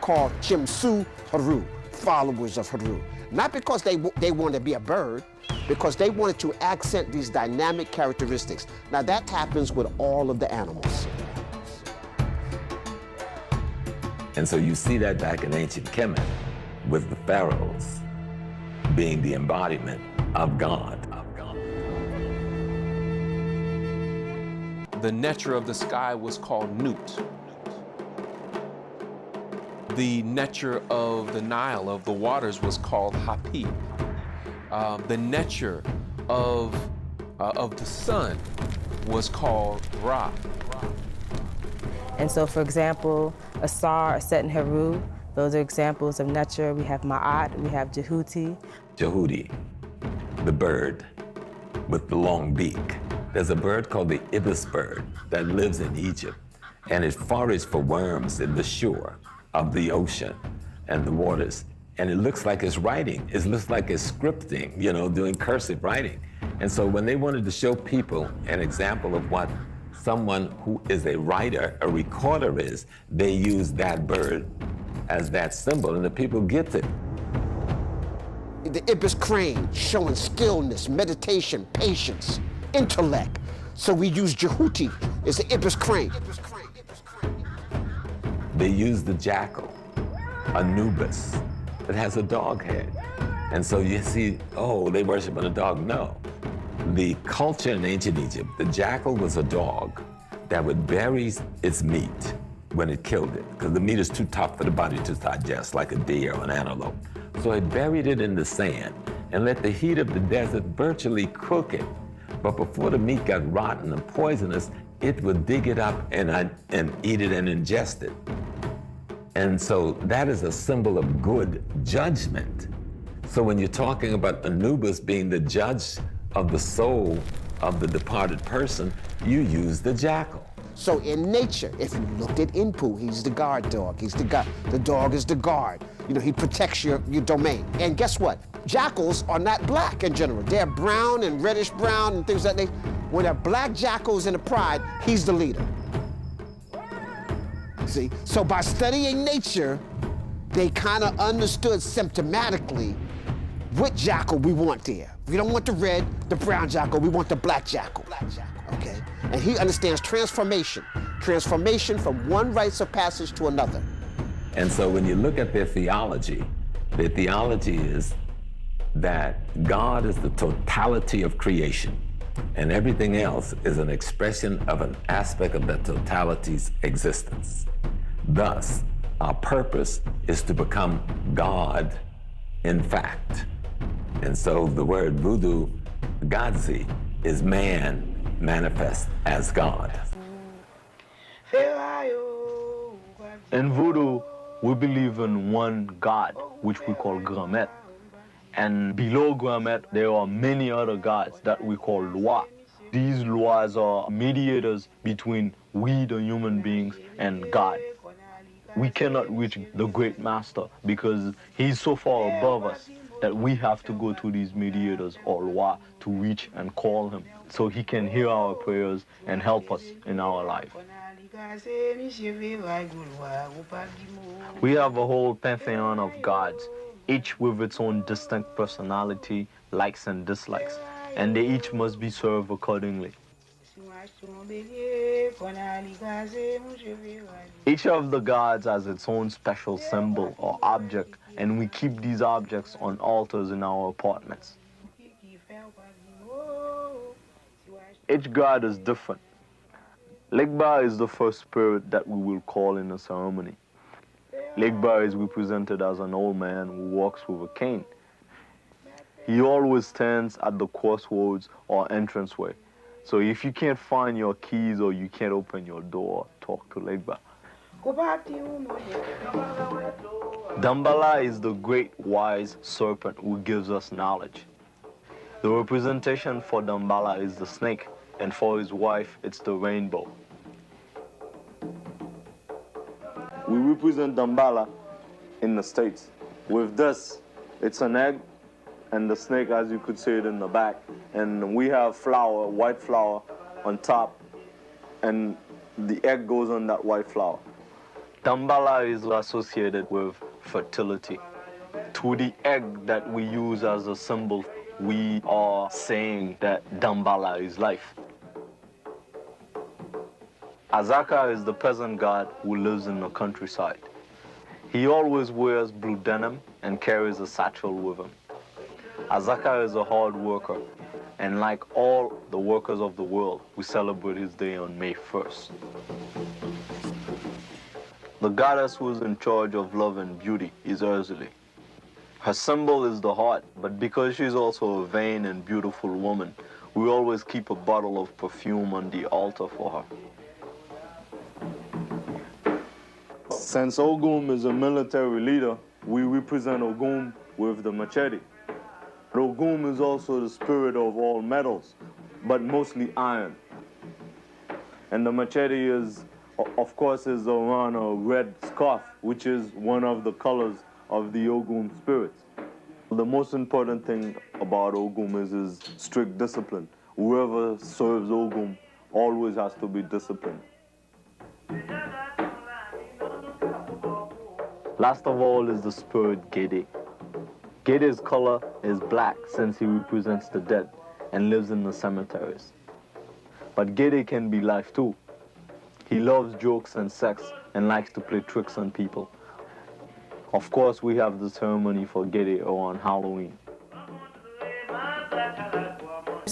called Chimsu Haru, followers of Hoodoo. Not because they wanted to be a bird, because they wanted to accent these dynamic characteristics. Now that happens with all of the animals. And so you see that back in ancient Kemet with the pharaohs being the embodiment of God. The nature of the sky was called Nut. The nature of the Nile, of the waters, was called Hapi. The nature of the sun was called Ra. And so, for example, Asar, Aset, and Heru, those are examples of nature. We have Ma'at, we have Jehuti. Jehuti, the bird with the long beak. There's a bird called the ibis bird that lives in Egypt, and it forages for worms in the shore of the ocean and the waters. And it looks like it's writing. It looks like it's scripting, you know, doing cursive writing. And so when they wanted to show people an example of what someone who is a writer, a recorder is, they use that bird as that symbol, and the people get it. The ibis crane showing skillness, meditation, patience, intellect. So we use Jehuti as the ibis crane. They use the jackal, Anubis, that has a dog head. And so you see, oh, they worship a dog. No. The culture in ancient Egypt, the jackal was a dog that would bury its meat when it killed it, because the meat is too tough for the body to digest, like a deer or an antelope. So it buried it in the sand and let the heat of the desert virtually cook it. But before the meat got rotten and poisonous, it would dig it up and eat it and ingest it. And so that is a symbol of good judgment. So when you're talking about Anubis being the judge of the soul of the departed person, you use the jackal. So in nature, if you looked at Inpu, he's the guard dog. He's the guard. The dog is the guard. You know, he protects your domain. And guess what? Jackals are not black in general. They're brown and reddish brown and things like that. When a black jackal's in a pride, he's the leader. See? So by studying nature, they kind of understood symptomatically what jackal we want there. We don't want the red, the brown jackal, we want the black jackal. Okay? And he understands transformation. Transformation from one rites of passage to another. And so when you look at their theology is that God is the totality of creation, and everything else is an expression of an aspect of that totality's existence. Thus, our purpose is to become God in fact. And so the word voodoo, Godzi, is man manifest as God. In voodoo, we believe in one God, which we call Gramet. And below Gramet, there are many other gods that we call Loi. These Lois are mediators between we, the human beings, and God. We cannot reach the great master because he's so far above us that we have to go to these mediators or Loi to reach and call him so he can hear our prayers and help us in our life. We have a whole pantheon of gods, each with its own distinct personality, likes and dislikes, and they each must be served accordingly. Each of the gods has its own special symbol or object, and we keep these objects on altars in our apartments. Each god is different. Legba is the first spirit that we will call in a ceremony. Legba is represented as an old man who walks with a cane. He always stands at the crossroads or entranceway. So if you can't find your keys or you can't open your door, talk to Legba. Dambala is the great wise serpent who gives us knowledge. The representation for Dambala is the snake, and for his wife, it's the rainbow. We represent Dambala in the States. With this, it's an egg, and the snake, as you could see it in the back. And we have flour, white flour, on top, and the egg goes on that white flour. Dambala is associated with fertility. To the egg that we use as a symbol, we are saying that Dambala is life. Azaka is the peasant god who lives in the countryside. He always wears blue denim and carries a satchel with him. Azaka is a hard worker, and like all the workers of the world, we celebrate his day on May 1st. The goddess who is in charge of love and beauty is Ursula. Her symbol is the heart, but because she's also a vain and beautiful woman, we always keep a bottle of perfume on the altar for her. Since Ogum is a military leader, we represent Ogum with the machete. Ogum is also the spirit of all metals, but mostly iron. And the machete is, of course, is around a red scarf, which is one of the colors of the Ogum spirits. The most important thing about Ogum is his strict discipline. Whoever serves Ogum always has to be disciplined. Last of all is the spirit Gede. Gede's color is black since he represents the dead and lives in the cemeteries. But Gede can be life too. He loves jokes and sex and likes to play tricks on people. Of course, we have the ceremony for Gede on Halloween.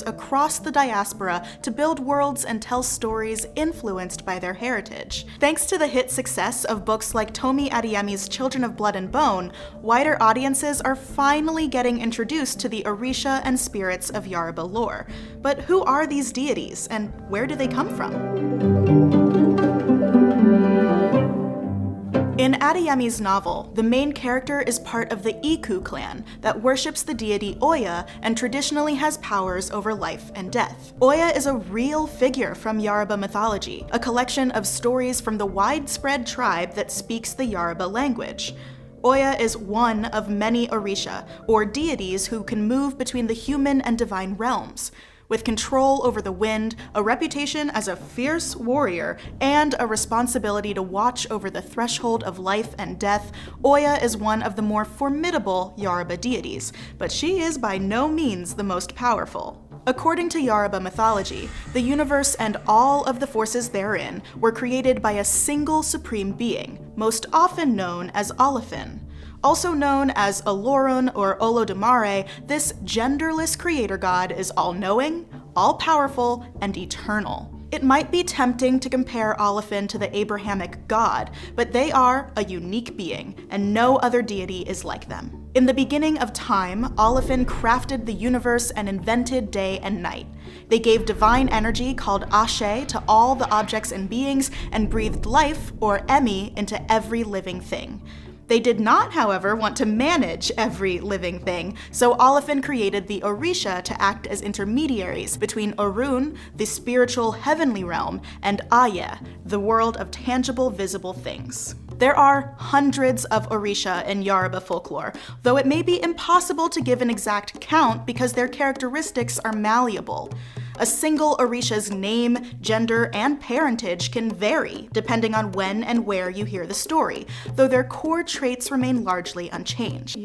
Across the diaspora to build worlds and tell stories influenced by their heritage. Thanks to the hit success of books like Tomi Adeyemi's Children of Blood and Bone, wider audiences are finally getting introduced to the Orisha and spirits of Yoruba lore. But who are these deities, and where do they come from? In Adeyemi's novel, the main character is part of the Iku clan that worships the deity Oya and traditionally has powers over life and death. Oya is a real figure from Yoruba mythology, a collection of stories from the widespread tribe that speaks the Yoruba language. Oya is one of many Orisha, or deities who can move between the human and divine realms. With control over the wind, a reputation as a fierce warrior, and a responsibility to watch over the threshold of life and death, Oya is one of the more formidable Yoruba deities, but she is by no means the most powerful. According to Yoruba mythology, the universe and all of the forces therein were created by a single supreme being, most often known as Olafin. Also known as Olorun or Olodumare, this genderless creator god is all-knowing, all-powerful, and eternal. It might be tempting to compare Olafin to the Abrahamic god, but they are a unique being, and no other deity is like them. In the beginning of time, Olafin crafted the universe and invented day and night. They gave divine energy called Ashe to all the objects and beings, and breathed life, or Emi, into every living thing. They did not, however, want to manage every living thing, so Olafin created the Orisha to act as intermediaries between Orun, the spiritual heavenly realm, and Aya, the world of tangible, visible things. There are hundreds of Orisha in Yoruba folklore, though it may be impossible to give an exact count because their characteristics are malleable. A single Orisha's name, gender, and parentage can vary depending on when and where you hear the story, though their core traits remain largely unchanged.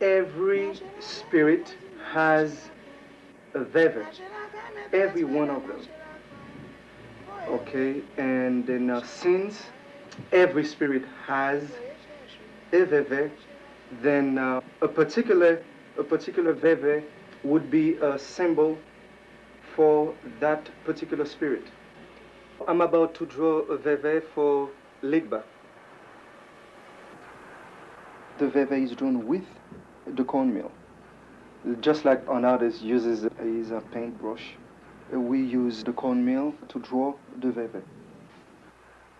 Every spirit has a veve, every one of them. Okay, and then since every spirit has a veve, then a particular veve would be a symbol for that particular spirit. I'm about to draw a veve for Ligba. The veve is drawn with the cornmeal. Just like an artist uses a paintbrush, we use the cornmeal to draw the veve.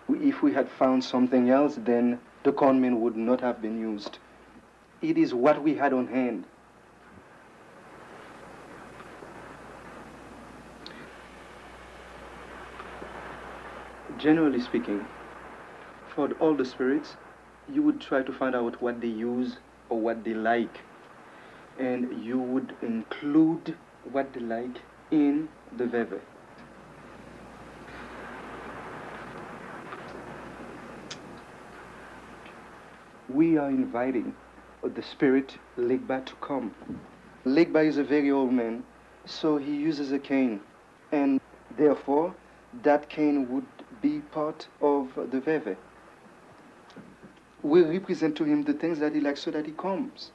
If we had found something else, then the cornmeal would not have been used. It is what we had on hand. Generally speaking, for all the spirits, you would try to find out what they use or what they like. and you would include what they like in the veve. We are inviting the spirit Legba to come. Legba is a very old man, so he uses a cane, and therefore that cane would be part of the veve. We represent to him the things that he likes so that he comes.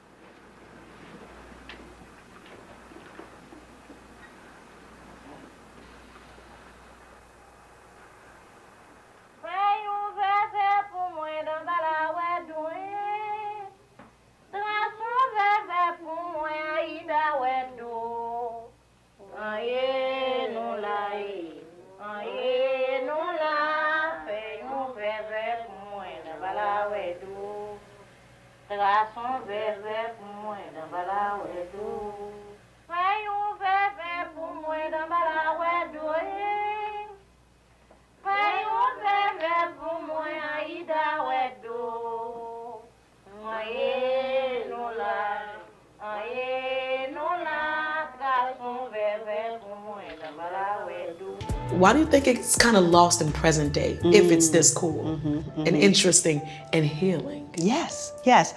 Why do you think it's kind of lost in present day if it's this cool and interesting and healing? Yes, yes.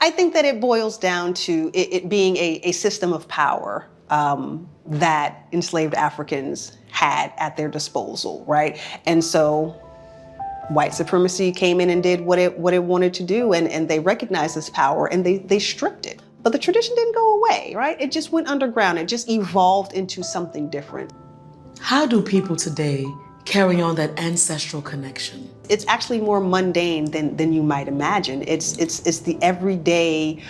I think that it boils down to it being a system of power that enslaved Africans had at their disposal, right? And so white supremacy came in and did what it wanted to do, and they recognized this power and they stripped it. But the tradition didn't go away, right? It just went underground. It just evolved into something different. How do people today carry on that ancestral connection? It's actually more mundane than you might imagine. It's the everyday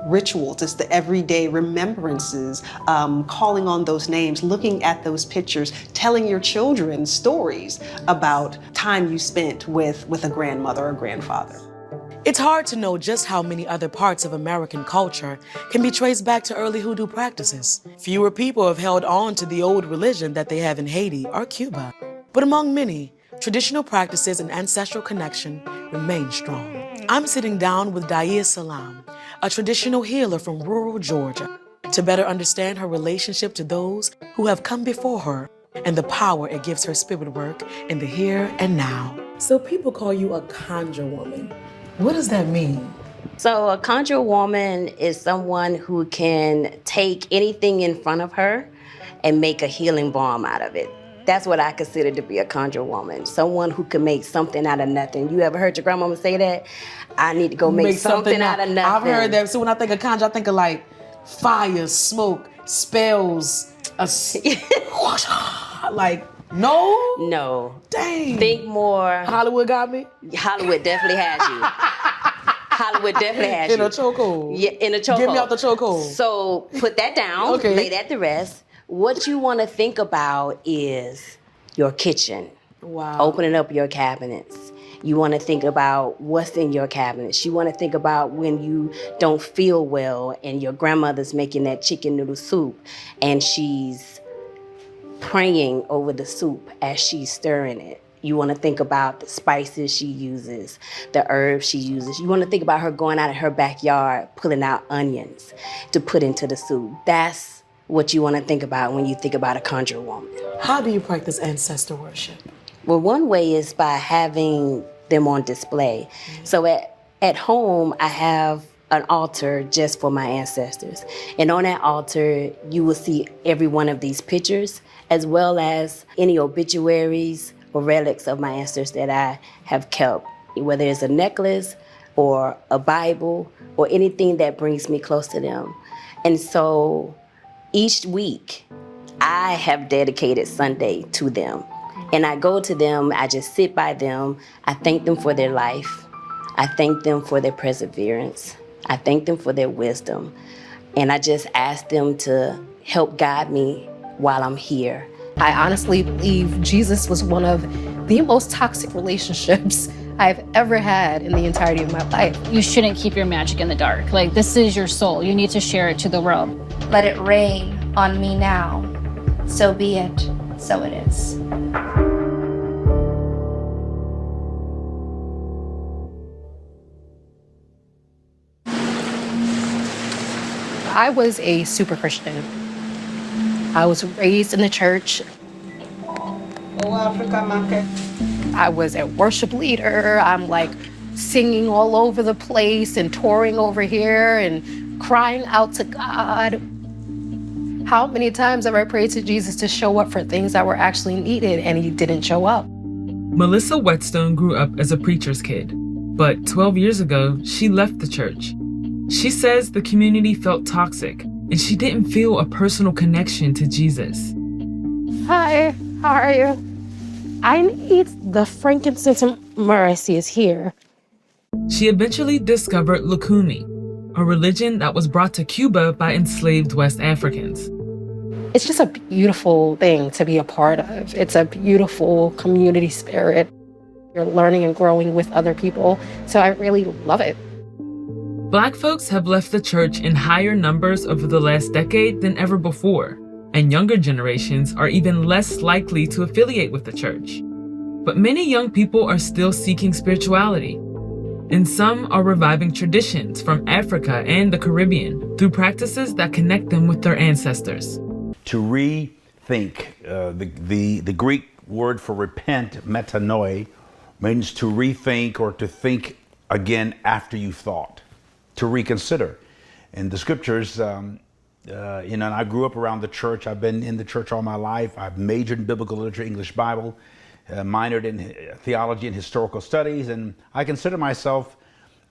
rituals. It's the everyday remembrances, calling on those names, looking at those pictures, telling your children stories about time you spent with a grandmother or grandfather. It's hard to know just how many other parts of American culture can be traced back to early Hoodoo practices. Fewer people have held on to the old religion that they have in Haiti or Cuba. But among many, traditional practices and ancestral connection remain strong. I'm sitting down with Dia Salam, a traditional healer from rural Georgia, to better understand her relationship to those who have come before her and the power it gives her spirit work in the here and now. So people call you a conjure woman. What does that mean? So a conjure woman is someone who can take anything in front of her and make a healing balm out of it. That's what I consider to be a conjure woman. Someone who can make something out of nothing. You ever heard your grandmama say that? I need to go make something out of nothing. I've heard that. So when I think of conjure, I think of like fire, smoke, spells, like, no? No. Dang. Think more. Hollywood got me? Hollywood definitely had you. Hollywood definitely had you. In a chokehold. Yeah, in a chokehold. Get me out the chokehold. So put that down, Okay. Lay that to rest. What you want to think about is your kitchen. Wow. Opening up your cabinets. You want to think about what's in your cabinets. You want to think about when you don't feel well and your grandmother's making that chicken noodle soup and she's praying over the soup as she's stirring it. You want to think about the spices she uses, the herbs she uses. You want to think about her going out in her backyard, pulling out onions to put into the soup. That's what you want to think about when you think about a conjure woman. How do you practice ancestor worship? Well, one way is by having them on display. So at home, I have an altar just for my ancestors. And on that altar, you will see every one of these pictures, as well as any obituaries or relics of my ancestors that I have kept, whether it's a necklace or a Bible or anything that brings me close to them. And so each week, I have dedicated Sunday to them. And I go to them, I just sit by them, I thank them for their life, I thank them for their perseverance, I thank them for their wisdom, and I just ask them to help guide me while I'm here. I honestly believe Jesus was one of the most toxic relationships I've ever had in the entirety of my life. You shouldn't keep your magic in the dark. Like, this is your soul. You need to share it to the world. Let it rain on me now. So be it. So it is. I was a super Christian. I was raised in the church. I was a worship leader. I'm like singing all over the place and touring over here and crying out to God. How many times have I prayed to Jesus to show up for things that were actually needed and he didn't show up? Melissa Whetstone grew up as a preacher's kid, but 12 years ago, she left the church. She says the community felt toxic and she didn't feel a personal connection to Jesus. Hi, how are you? I need the frankincense and myrrh I see is here. She eventually discovered Lukumi, a religion that was brought to Cuba by enslaved West Africans. It's just a beautiful thing to be a part of. It's a beautiful community spirit. You're learning and growing with other people, so I really love it. Black folks have left the church in higher numbers over the last decade than ever before, and younger generations are even less likely to affiliate with the church. But many young people are still seeking spirituality, and some are reviving traditions from Africa and the Caribbean through practices that connect them with their ancestors. To rethink, the Greek word for repent, metanoi, means to rethink or to think again after you've thought, to reconsider. In the scriptures, and I grew up around the church. I've been in the church all my life. I've majored in biblical literature, English Bible, minored in theology and historical studies, and I consider myself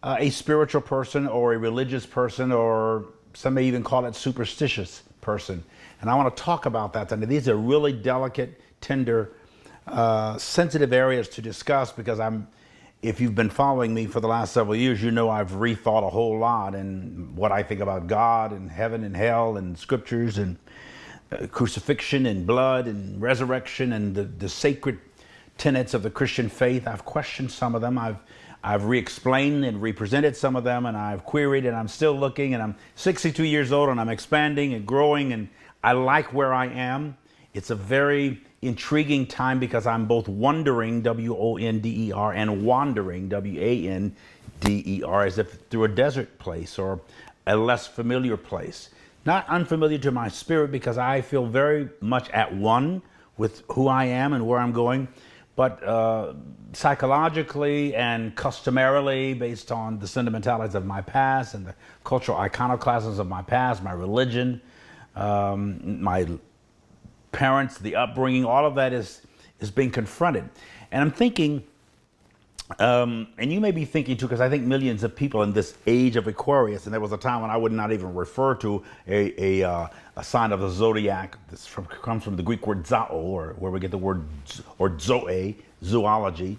a spiritual person or a religious person, or some may even call it superstitious person. And I want to talk about that today. These are really delicate, tender, sensitive areas to discuss because if you've been following me for the last several years, you know I've rethought a whole lot and what I think about God and heaven and hell and scriptures and crucifixion and blood and resurrection and the sacred tenets of the Christian faith. I've questioned some of them. I've re-explained and represented some of them, and I've queried, and I'm still looking, and I'm 62 years old, and I'm expanding and growing, and I like where I am. It's a very intriguing time because I'm both wondering, W-O-N-D-E-R, and wandering, W-A-N-D-E-R, as if through a desert place or a less familiar place. Not unfamiliar to my spirit because I feel very much at one with who I am and where I'm going, but psychologically and customarily, based on the sentimentalities of my past and the cultural iconoclasms of my past, my religion, my parents, the upbringing, all of that is being confronted. And I'm thinking, and you may be thinking too, because I think millions of people in this age of Aquarius, and there was a time when I would not even refer to a sign of the zodiac. This comes from the Greek word zao, or where we get the word, or zoe, zoology,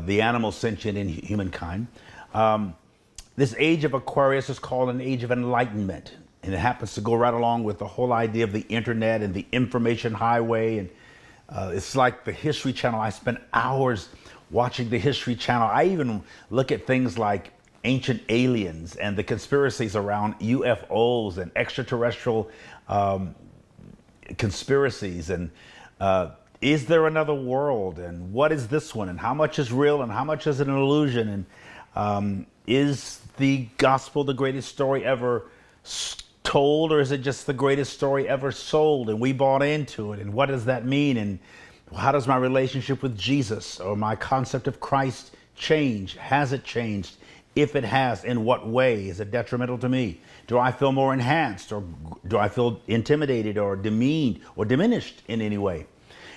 the animal sentient in humankind. This age of Aquarius is called an age of enlightenment. And it happens to go right along with the whole idea of the internet and the information highway. And it's like the History Channel. I spend hours watching the History Channel. I even look at things like ancient aliens and the conspiracies around UFOs and extraterrestrial conspiracies. And is there another world? And what is this one? And how much is real? And how much is an illusion? And is the gospel the greatest story ever told, or is it just the greatest story ever sold and we bought into it? And what does that mean? And how does my relationship with Jesus or my concept of Christ change? Has it changed? If it has, in what way? Is it detrimental to me? Do I feel more enhanced, or do I feel intimidated or demeaned or diminished in any way?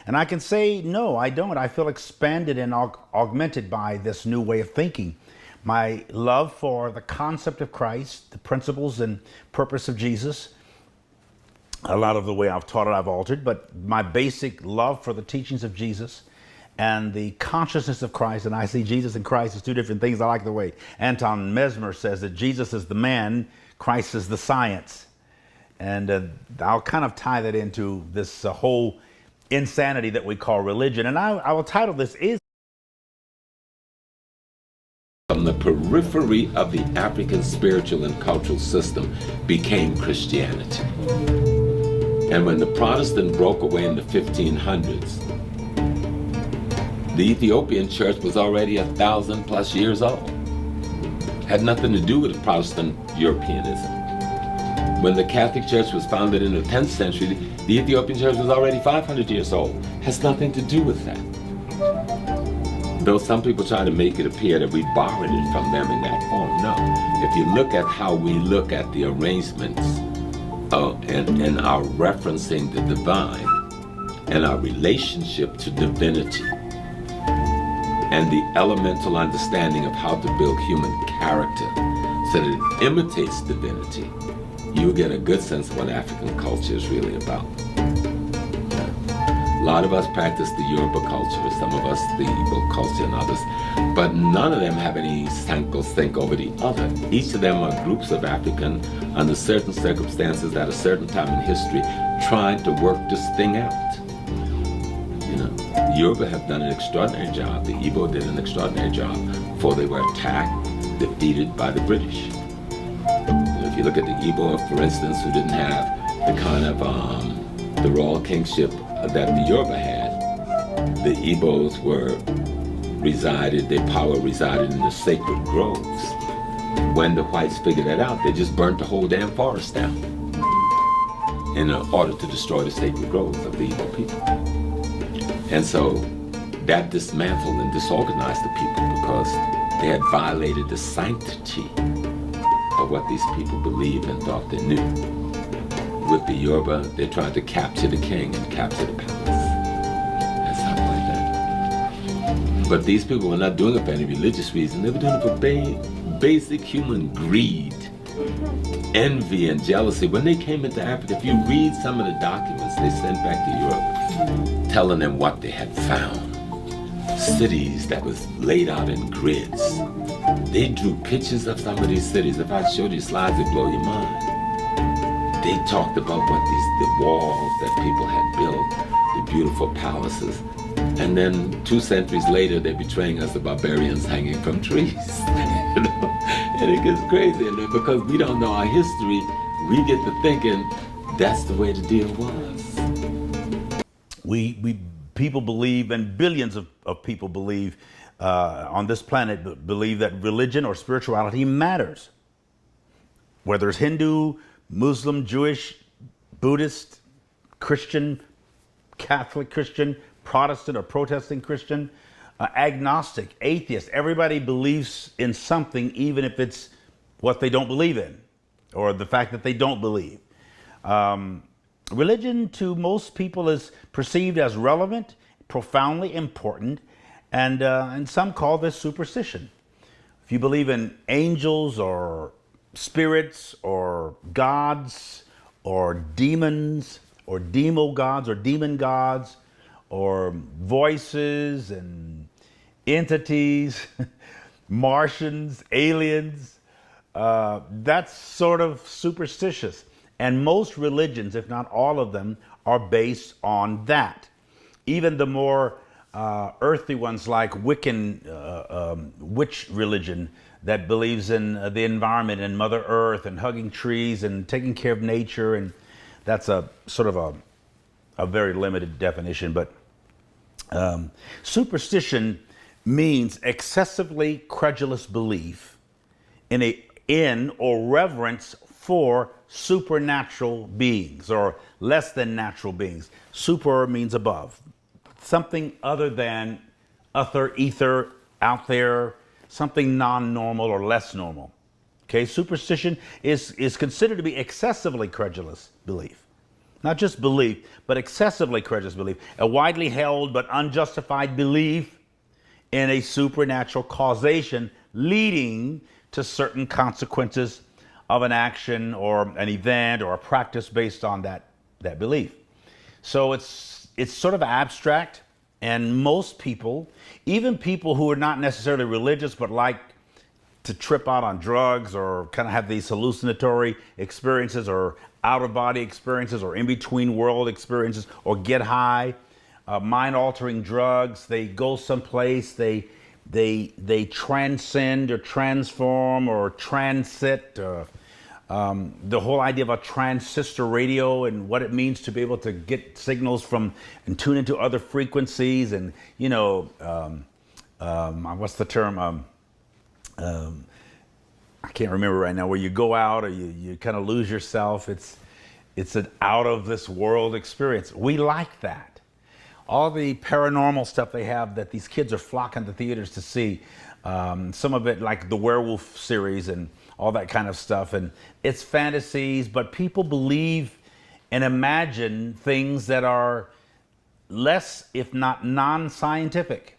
And I can say, no, I don't. I feel expanded and augmented by this new way of thinking. My love for the concept of Christ, the principles and purpose of Jesus. A lot of the way I've taught it, I've altered, but my basic love for the teachings of Jesus and the consciousness of Christ, and I see Jesus and Christ as two different things. I like the way Anton Mesmer says that Jesus is the man, Christ is the science. And I'll kind of tie that into this whole insanity that we call religion. And I will title this, Is From the periphery of the African spiritual and cultural system became Christianity. And when the Protestant broke away in the 1500s, the Ethiopian church was already 1,000+ years old. Had nothing to do with Protestant Europeanism. When the Catholic Church was founded in the 10th century, the Ethiopian Church was already 500 years old. Has nothing to do with that. Though some people try to make it appear that we borrowed it from them in that form, no. If you look at how we look at the arrangements and our referencing the divine and our relationship to divinity and the elemental understanding of how to build human character so that it imitates divinity, you get a good sense of what African culture is really about. A lot of us practice the Yoruba culture, some of us the Igbo culture and others, but none of them have any think over the other. Each of them are groups of African under certain circumstances at a certain time in history trying to work this thing out. The Yoruba have done an extraordinary job. The Igbo did an extraordinary job before they were attacked, defeated by the British. If you look at the Igbo, for instance, who didn't have the kind of the royal kingship that the Yoruba had, the Igbos their power resided in the sacred groves. When the whites figured that out, they just burnt the whole damn forest down in order to destroy the sacred groves of the Igbo people. And so that dismantled and disorganized the people because they had violated the sanctity of what these people believed and thought they knew. With the Yoruba, they tried to capture the king and capture the palace and stuff like that. But these people were not doing it for any religious reason. They were doing it for basic human greed, envy, and jealousy. When they came into Africa, if you read some of the documents they sent back to Europe, telling them what they had found, cities that was laid out in grids. They drew pictures of some of these cities. If I showed you slides, it'd blow your mind. They talked about the walls that people had built, the beautiful palaces. And then 2 centuries later, they're betraying us, the barbarians hanging from trees. And it gets crazy. And then because we don't know our history, we get to thinking that's the way the deal was. People believe, and billions of people believe on this planet, believe that religion or spirituality matters. Whether it's Hindu, Muslim, Jewish, Buddhist, Christian, Catholic Christian, Protestant or protesting Christian, agnostic, atheist, everybody believes in something, even if it's what they don't believe in, or the fact that they don't believe. Religion to most people is perceived as relevant, profoundly important, and some call this superstition. If you believe in angels or spirits or gods or demons or demogods or demon gods or voices and entities, Martians, aliens, that's sort of superstitious. And most religions, if not all of them, are based on that. Even the more earthly ones like Wiccan, witch religion that believes in the environment and Mother Earth and hugging trees and taking care of nature, and that's a sort of a very limited definition. But superstition means excessively credulous belief in or reverence for supernatural beings or less than natural beings. Super means above. Something other than ether, out there, something non-normal or less normal. Okay, superstition is considered to be excessively credulous belief. Not just belief, but excessively credulous belief. A widely held but unjustified belief in a supernatural causation leading to certain consequences of an action or an event or a practice based on that belief. So it's sort of abstract, and most people, even people who are not necessarily religious but like to trip out on drugs or kind of have these hallucinatory experiences or out-of-body experiences or in-between world experiences or get high, mind-altering drugs, they go someplace, they transcend or transform or transit. The whole idea of a transistor radio and what it means to be able to get signals from and tune into other frequencies, and what's the term? I can't remember right now, where you go out or you kind of lose yourself. It's an out of this world experience. We like that. All the paranormal stuff they have that these kids are flocking to theaters to see, some of it like the werewolf series and all that kind of stuff. And it's fantasies, but people believe and imagine things that are less, if not non-scientific.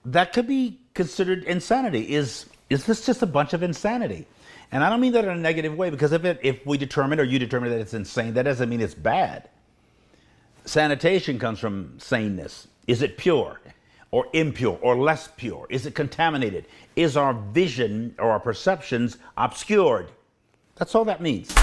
That could be considered insanity. Is this just a bunch of insanity? And I don't mean that in a negative way, because if we determine or you determine that it's insane, that doesn't mean it's bad. Sanitation comes from saneness. Is it pure or impure or less pure? Is it contaminated? Is our vision or our perceptions obscured? That's all that means.